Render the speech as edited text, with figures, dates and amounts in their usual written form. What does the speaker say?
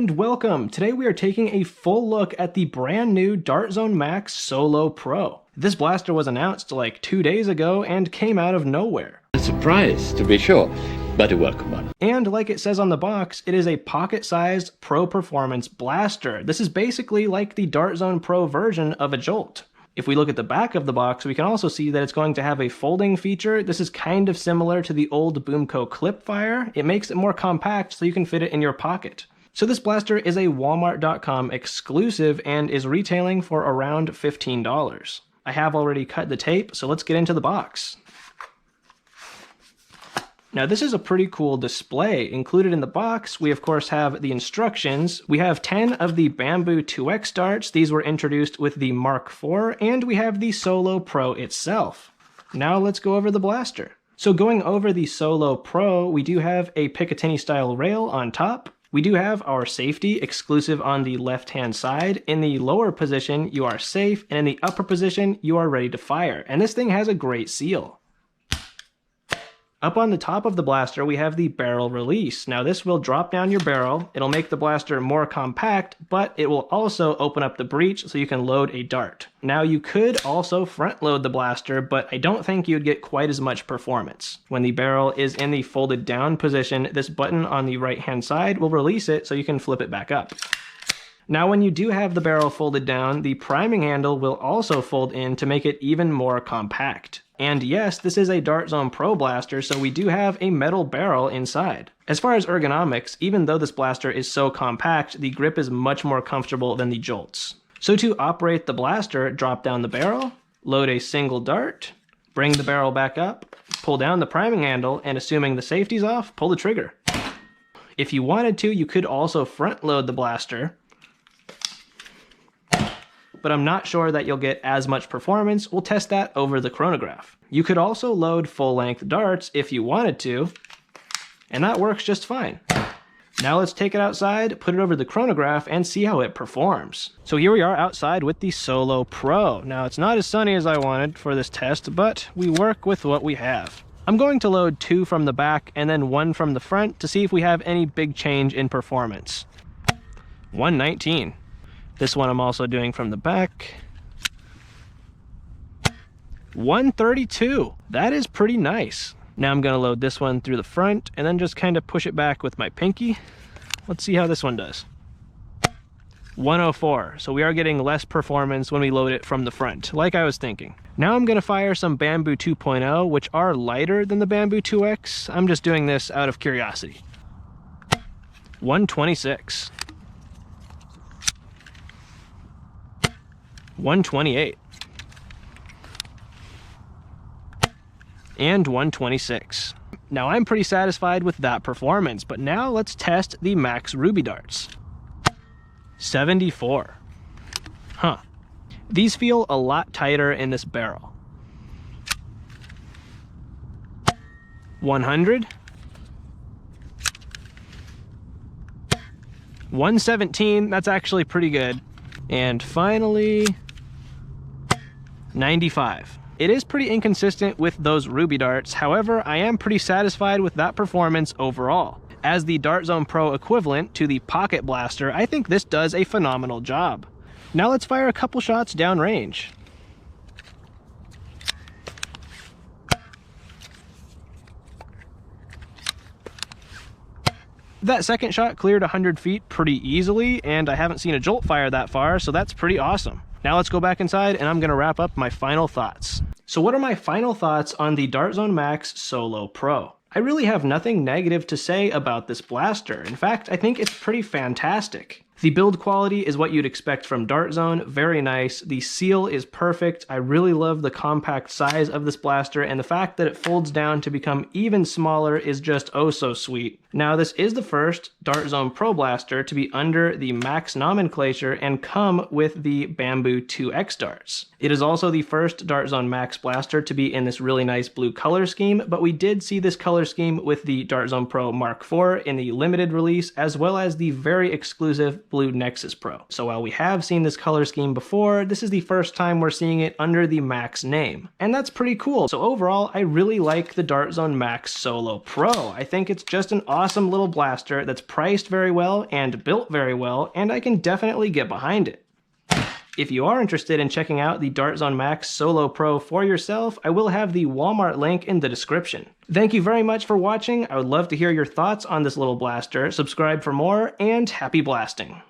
and welcome! Today we are taking a full look at the brand new Dart Zone Max Solo Pro. This blaster was announced like 2 days ago and came out of nowhere. A surprise, to be sure, but a welcome one. And like it says on the box, it is a pocket-sized pro performance blaster. This is basically like the Dart Zone Pro version of a Jolt. If we look at the back of the box, we can also see that it's going to have a folding feature. This is kind of similar to the old Boomco Clipfire. It makes it more compact so you can fit it in your pocket. So this blaster is a Walmart.com exclusive and is retailing for around $15. I have already cut the tape, so let's get into the box. Now this is a pretty cool display. Included in the box, we of course have the instructions. We have 10 of the Bamboo 2X darts. These were introduced with the Mark IV, and we have the Solo Pro itself. Now let's go over the blaster. So going over the Solo Pro, we do have a Picatinny style rail on top. We do have our safety exclusive on the left-hand side. In the lower position, you are safe, and in the upper position, you are ready to fire. And this thing has a great seal. Up on the top of the blaster, we have the barrel release. Now this will drop down your barrel. It'll make the blaster more compact, but it will also open up the breech so you can load a dart. Now you could also front load the blaster, but I don't think you'd get quite as much performance. When the barrel is in the folded down position, this button on the right-hand side will release it so you can flip it back up. Now when you do have the barrel folded down, the priming handle will also fold in to make it even more compact. And yes, this is a Dart Zone Pro blaster, so we do have a metal barrel inside. As far as ergonomics, even though this blaster is so compact, the grip is much more comfortable than the Jolts. So to operate the blaster, drop down the barrel, load a single dart, bring the barrel back up, pull down the priming handle, and assuming the safety's off, pull the trigger. If you wanted to, you could also front load the blaster, but I'm not sure that you'll get as much performance. We'll test that over the chronograph. You could also load full-length darts if you wanted to, and that works just fine. Now let's take it outside, put it over the chronograph, and see how it performs. So here we are outside with the Solo Pro. Now it's not as sunny as I wanted for this test, but we work with what we have. I'm going to load 2 from the back and then 1 from the front to see if we have any big change in performance. 119. This one I'm also doing from the back. 132. That is pretty nice. Now I'm going to load this one through the front and then just kind of push it back with my pinky. Let's see how this one does. 104. So we are getting less performance when we load it from the front, like I was thinking. Now I'm going to fire some Bamboo 2.0, which are lighter than the Bamboo 2X. I'm just doing this out of curiosity. 126. 128 and 126. Now I'm pretty satisfied with that performance, but now let's test the Max Ruby darts. 74. Huh. These feel a lot tighter in this barrel. 100. 117. That's actually pretty good. And finally, 95. It is pretty inconsistent with those Ruby darts. However, I am pretty satisfied with that performance overall. As the Dart Zone Pro equivalent to the Pocket Blaster, I think this does a phenomenal job. Now let's fire a couple shots downrange. That second shot cleared 100 feet pretty easily, and I haven't seen a Jolt fire that far, so that's pretty awesome. Now let's go back inside and I'm going to wrap up my final thoughts. So what are my final thoughts on the Dart Zone Max Solo Pro? I really have nothing negative to say about this blaster. In fact, I think it's pretty fantastic. The build quality is what you'd expect from Dart Zone, very nice. The seal is perfect. I really love the compact size of this blaster, and the fact that it folds down to become even smaller is just oh so sweet. Now this is the first Dart Zone Pro blaster to be under the Max nomenclature and come with the Bamboo 2X darts. It is also the first Dart Zone Max blaster to be in this really nice blue color scheme, but we did see this color scheme with the Dart Zone Pro Mark IV in the limited release, as well as the very exclusive Blue Nexus Pro. So while we have seen this color scheme before, this is the first time we're seeing it under the Max name. And that's pretty cool. So overall, I really like the Dart Zone Max Solo Pro. I think it's just an awesome little blaster that's priced very well and built very well, and I can definitely get behind it. If you are interested in checking out the Dart Zone Max Solo Pro for yourself, I will have the Walmart link in the description. Thank you very much for watching. I would love to hear your thoughts on this little blaster. Subscribe for more, and happy blasting.